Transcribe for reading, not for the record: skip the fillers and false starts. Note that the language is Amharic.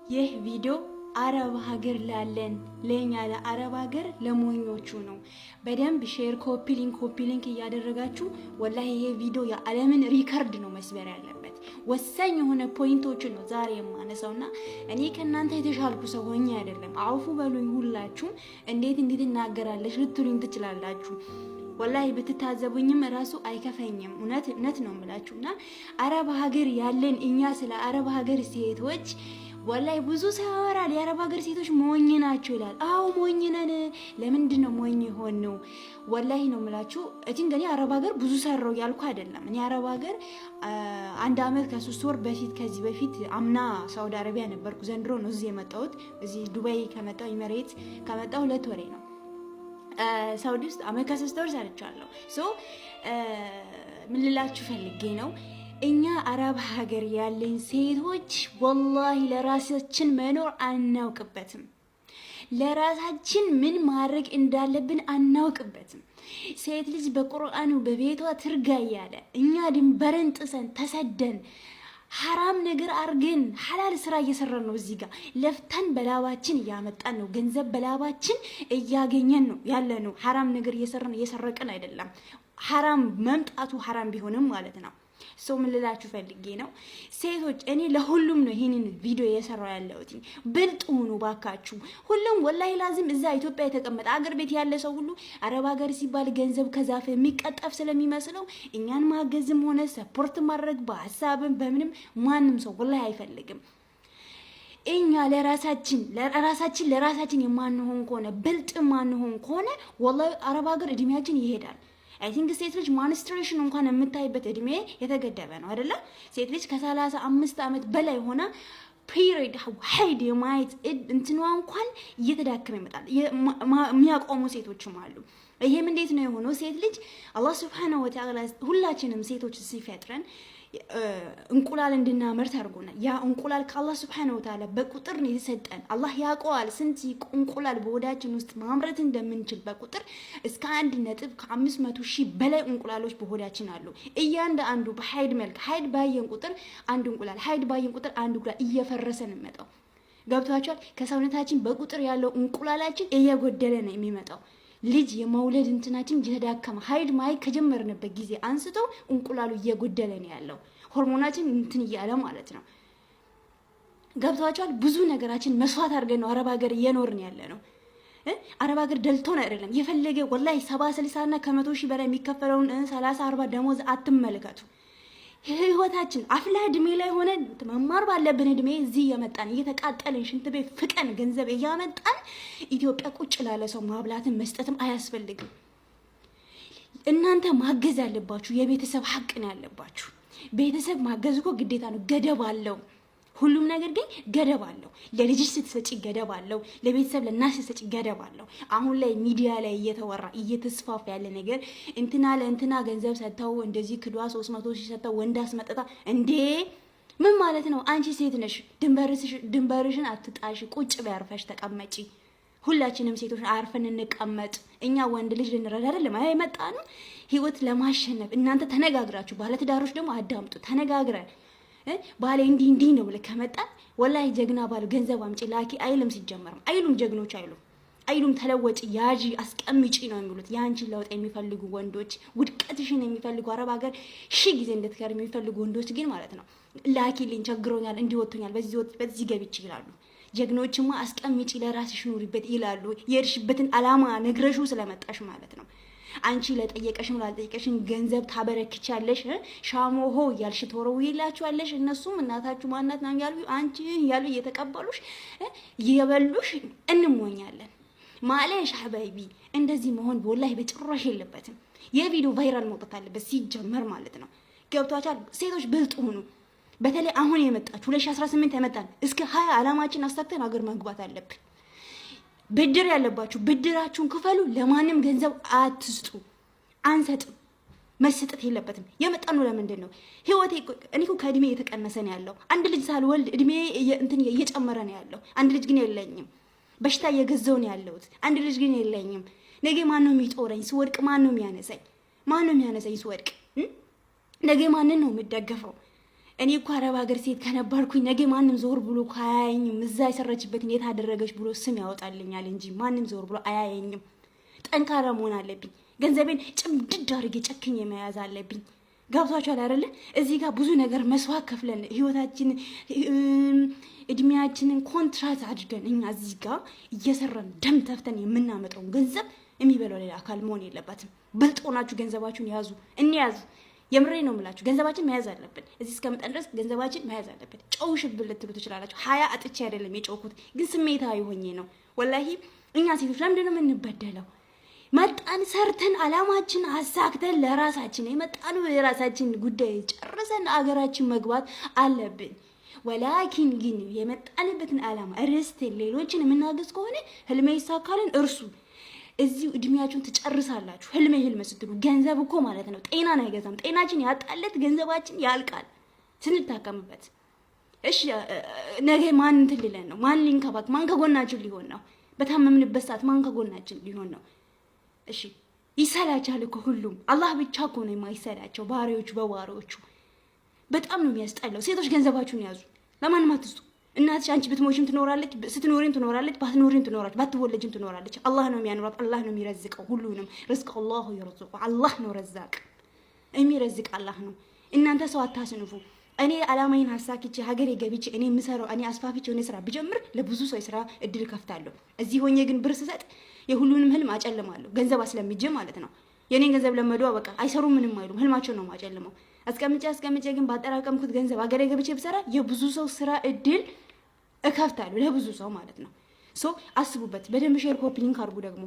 ይህ ቪዲዮ አረብ ሀገር ላለን ለኛ ለአረብ ሀገር ለሞኞቹ ነው። በደንብ ሼር ኮፒ ሊንክ እያደረጋችሁ ወላሂ ይሄ ቪዲዮ የዓለምን ሪከርድ ነው መስበር ያለበት። ወሳኝ የሆነ ፖይንቶችን ነው ዛሬ የማነሳውና እኔ ከናንተ የተሻልኩ ሰው ሆኜ አይደለም። አውፉ በሉኝ ሁላችሁም። እንዴት እናገራለሽ ልትሉኝ ትችላላችሁ። ወላሂ ብትታዘቡኝም ራሱ አይከፈኝም። እውነት ነው የምላችሁና አረብ ሀገር ያለን እኛ ስለ አረብ ሀገር ሴቶች ወላሂ ብዙ ሰው ያወራል። የአረብ ሀገር ሴቶች ሞኝ ናቸው ይላል። አዎ ሞኝ ነን። ለምንድን ነው ሞኝ ሆነው? ወላሂ ነው የምላችሁ። እቲን ገኒ አረብ ሀገር ብዙ ሰራው ያልኩ አይደለም። እኔ አረብ ሀገር 1 አመት ከ3 ወር በፊት ከዚህ በፊት አምና ሳውዲ አረቢያ ነበርኩ። ዘንድሮ ነው እዚህ የመጣሁት። እዚህ ዱባይ ከመጣሁ ኢሚሬት ከመጣሁ 2 ወሬ ነው። ሳውዲ ውስጥ አመት ከ3 ወር ሰርቻለሁ። ምን ልላችሁ ፈልጌ ነው እኛ አረብ ሀገር ያለን ሴቶች ወላሂ ለራሳችን መኖር አናውቅበትም። ለራሳችን ምን ማድረግ እንዳለብን አናውቅበትም። ሴት ልጅ በቁርአኑ በቤቷ ትርጋ ያለ እኛ ድንበርን ጥሰን ተሰደን ሐራም ነገር አርገን ሐላል ስራ እየሰራን ነው። እዚህ ጋር ለፍተን በላባችን እያመጣን ነው። ገንዘብ በላባችን እያገኘን ነው ያለ ነው። ሐራም ነገር እየሰረቅን አይደለም። ሐራም መምጣቱ ሐራም ቢሆንም ማለት ነው። ምን ልላችሁ ፈልጌ ነው ሴቶች፣ እኔ ለሁሉም ነው ይሄንን ቪዲዮ እየሰራው ያለሁት። ብልጥ ሁኑ ባካችሁ። ሁሉም ወላሂ ላዝም እዛ ኢትዮጵያ የተቀመጠ አገር ቤት ያለ ሰው ሁሉ አረብ ሀገር ሲባል ገንዘብ ከዛፍ የሚቀጠፍ ስለሚመስለው እኛን ማገዝም ሆነ ሰፖርት ማድረግ በሀሳብም በምንም ማንም ሰው ወላሂ አይፈልግም። እኛ ለራሳችን የማንሆን ከሆነ ብልጥ ማንሆን ከሆነ ወላሂ አረብ ሀገር እድሜያችን ይሄዳል። አይ ቲንክ ሴት ልጅ ማንስትሬሽን እንኳን የምታይበት እድሜ የተገደበ ነው አይደለ? ሴት ልጅ ከ35 አመት በላይ ሆና ፒሪድ ሀይድ የማየት እንትኗ እንኳን እየተዳከመ ይመጣል። የሚያቆሙ ሴቶችም አሉ። ይሄም እንዴት ነው የሆነው? ሴት ልጅ አላህ Subhanahu Wa Ta'ala ሁላችንም ሴቶች ሲፈጥረን እንቁላል እንድናመርት አድርጎናል። ያ እንቁላል ከአላህ Subhanahu Wa Ta'ala በቁጥር ነው የተሰጠን። አላህ ያውቀዋል ስንት እንቁላል በሆዳችን ውስጥ ማምረት እንደምንችል በቁጥር እስከ 1.500,000 በላይ እንቁላሎች በሆዳችን አሉ። እያንዳንዱ በሀይድ መልክ ሀይድ ባየን ቁጥር አንድ እንቁላል ሀይድ ባየን ቁጥር አንድ እንቁላል እየፈረሰ ነው የሚመጣው። ገብቷችኋል? ከሰውነታችን በቁጥር ያለው እንቁላላችን እየጎደለ ነው የሚመጣው። ልጅ የመውለድ እንትናችን እየተዳከመ ሀይድ ማየት ከጀመርንበት ጊዜ አንስቶ እንቁላሉ እየጎደለ ነው ያለው። ሆርሞናችን እንትን እያለ ማለት ነው። ገብቷችኋል? ብዙ ነገራችን መስዋዕት አድርገን ነው አረብ ሀገር እየኖርን ያለ ነው። አረብ ሀገር ደልቶን አይደለም። የፈለገ ወላሂ 70-60 እና ከ100,000 በላይ የሚከፈለውን 30-40 ደሞዝ አትመልከቱ። ህይወታችን አፍላ እድሜ ላይ ሆነ መማር ባለብን እድሜ እዚህ እየመጣን እየተቃጠልን ሽንት ቤት ፍቀን ገንዘብ እያመጣን ኢትዮጵያ ቁጭ ላለ ሰው ማብላትን መስጠትም አያስፈልግም። እናንተ ማገዝ ያለባችሁ የቤተሰብ ሀቅ ነው ያለባችሁ። ቤተሰብ ማገዝ እኮ ግዴታ ነው፣ ገደብ አለው። ሁሉም ነገር ግን ገደብ አለው። ለልጅሽ ስትሰጪ ገደብ አለው። ለቤተሰብ ለናሽ ስትሰጪ ገደብ አለው። አሁን ላይ ሚዲያ ላይ እየተወራ እየተስፋፋ ያለ ነገር ለእንትና ገንዘብ ሰጥተው እንደዚህ ክዷ 300,000 ሰጥተው ወንድ አስመጣታ እንዴ! ምን ማለት ነው? አንቺ ሴት ነሽ፣ ድንበርሽን አትጣሽ። ቁጭ በያርፈሽ ተቀመጪ። ሁላችንም ሴቶች አርፈን እንቀመጥ። እኛ ወንድ ልጅ ልንረዳ አይደለም አይመጣንም። ህይወት ለማሸነፍ እናንተ ተነጋግራችሁ፣ ባለትዳሮች ደግሞ አዳምጡ። ተነጋግረን ባለ እንዲህ ነው ብለህ ከመጣ ወላሂ ጀግና ባል ገንዘብ አምጪ ላኪ አይልም። ሲጀመርም አይሉም፣ ጀግኖች አይሉም። ተለወጪ፣ ያዢ፣ አስቀምጪ ነው የሚሉት። ያንቺን ለውጥ የሚፈልጉ ወንዶች፣ ውድቀትሽን የሚፈልጉ አረብ ሀገር ጊዜ እንድትከር የሚፈልጉ ወንዶች ግን ማለት ነው ላኪልኝ፣ ቸግሮኛል፣ እንዲወጡኛል፣ በዚህ ገብቼ ይላሉ። ጀግኖችማ አስቀምጪ፣ ለራስሽ ኑሪበት ይላሉ። የርሽበትን አላማ ነግረሹ ስለመጣሽ ማለት ነው። አንቺ ለጠየቀሽም ላልጠየቀሽም ገንዘብ ታበረክቻለሽ። ሻሞሆ ያልሽ ተወረውይላችኋለሽ። እነሱም እናታችሁ ማናት ነው ያሉ አንቺ ያሉ እየተቀበሉሽ እየበሉሽ እንሞኛለን። ማለሽ ሐባይቢ እንደዚህ መሆን ወላሂ በጭራሽ የለበትም። የቪዲዮ ቫይራል መውጣት አለበት ሲጀመር ማለት ነው። ገብቷችኋል? ሴቶች ብልጥ ሁኑ። በተለይ አሁን የመጣችሁ 2018 የመጣን እስከ 20 አላማችን አስተካክተን ሀገር መግባት አለብን። ብድር ያለባችሁ ብድራችሁን ክፈሉ። ለማንም ገንዘብ አትስጡ። አንሰጥም። መሰጠት የለበትም። የመጣነው ለምንድን ነው? ህይወቴ እኔ እኮ ከእድሜ እየተቀነሰ ነው ያለው። አንድ ልጅ ሳልወልድ እድሜ እንትን እየጨመረ ነው ያለው። አንድ ልጅ ግን የለኝም። በሽታ እየገዛው ነው ያለሁት። አንድ ልጅ ግን የለኝም። ነገ ማን ነው የሚጦረኝ? ስወድቅ ማን ነው የሚያነሳኝ? ስወድቅ ነገ ማንን ነው የምደገፈው? እኔ እኮ አረብ ሀገር ሴት ከነበርኩኝ ነገ ማንም ዞር ብሎ አያየኝም። እዛ የሰራችበትን የት አደረገች ብሎ ስም ያወጣልኛል እንጂ ማንም ዞር ብሎ አያየኝም። ጠንካራ መሆን አለብኝ። ገንዘቤን ጭምድድ አድርጌ ጨክኜ መያዝ አለብኝ። ገብቷችኋል አይደለ? እዚህ ጋር ብዙ ነገር መስዋዕት ከፍለን ህይወታችን እድሜያችንን ኮንትራት አድርገን እኛ እዚህ ጋር እየሰራን ደም ተፍተን የምናመጣውን ገንዘብ የሚበላው ሌላ አካል መሆን የለበትም። ብልጥ ሆናችሁ ገንዘባችሁን ያዙ፣ እንያዝ። የምሬ ነው የምላችሁ። ገንዘባችን መያዝ አለብን። እዚህ እስከመጣን ድረስ ገንዘባችን መያዝ አለብን። ጨውሽብል ልትሉ ትችላላችሁ። ሀያ አጥቼ አይደለም የጨውኩት፣ ግን ስሜታዊ ሆኜ ነው። ወላሂ እኛ ሴቶች ለምንድን ነው የምንበደለው? መጣን ሰርተን አላማችን አሳክተን ለራሳችን የመጣነው የራሳችን ጉዳይ ጨርሰን አገራችን መግባት አለብን። ወላኪን ግን የመጣንበትን አላማ ርስተን ሌሎችን የምናገዝ ከሆነ ህልሜ ይሳካልን እርሱ እዚሁ እድሜያችሁን ትጨርሳላችሁ። ህልሜ ስትሉ ገንዘብ እኮ ማለት ነው ጤናን አይገዛም። ጤናችን ያጣለት ገንዘባችን ያልቃል ስንታከምበት። እሺ ነገ ማን እንትን ሊለን ነው? ማን ሊንከባክ? ማን ከጎናችን ሊሆን ነው? በታመምንበት ሰዓት ማን ከጎናችን ሊሆን ነው? እሺ ይሰላቻል እኮ ሁሉም። አላህ ብቻ እኮ ነው የማይሰላቸው ባሪዎቹ በባሪዎቹ። በጣም ነው የሚያስጠላው። ሴቶች ገንዘባችሁን ያዙ፣ ለማንም አትስጡ። እናትሽ አንቺ ብትሞሽም ትኖራለች፣ ስትኖሪም ትኖራለች፣ ባትኖሪም ትኖራለች፣ ባትወለጅም ትኖራለች። አላህ ነው የሚያኖራት፣ አላህ ነው የሚረዝቀው ሁሉንም። ርዝቅ አላሁ ይርዝቁ፣ አላህ ነው ረዛቅ፣ የሚረዝቅ አላህ ነው። እናንተ ሰው አታስንፉ። እኔ አላማዬን አሳክቼ ሀገሬ ገብቼ እኔ የምሰራው እኔ አስፋፍቼ የሆነ ስራ ብጀምር ለብዙ ሰው የስራ እድል ከፍታለሁ። እዚህ ሆኜ ግን ብር ስሰጥ የሁሉንም ህልም አጨልማለሁ። ገንዘብ አስለምጄ ማለት ነው። የኔን ገንዘብ ለመዱ በቃ አይሰሩም፣ ምንም አይሉም። ህልማቸው ነው ማጨልመው። አስቀምጬ ግን ባጠራቀምኩት ገንዘብ ሀገሬ ገብቼ ብሰራ የብዙ ሰው ስራ እድል እከፍታለሁ፣ ለብዙ ሰው ማለት ነው። ሶ አስቡበት በደንብ። ሼር ኮፒ ሊንክ አድርጉ ደግሞ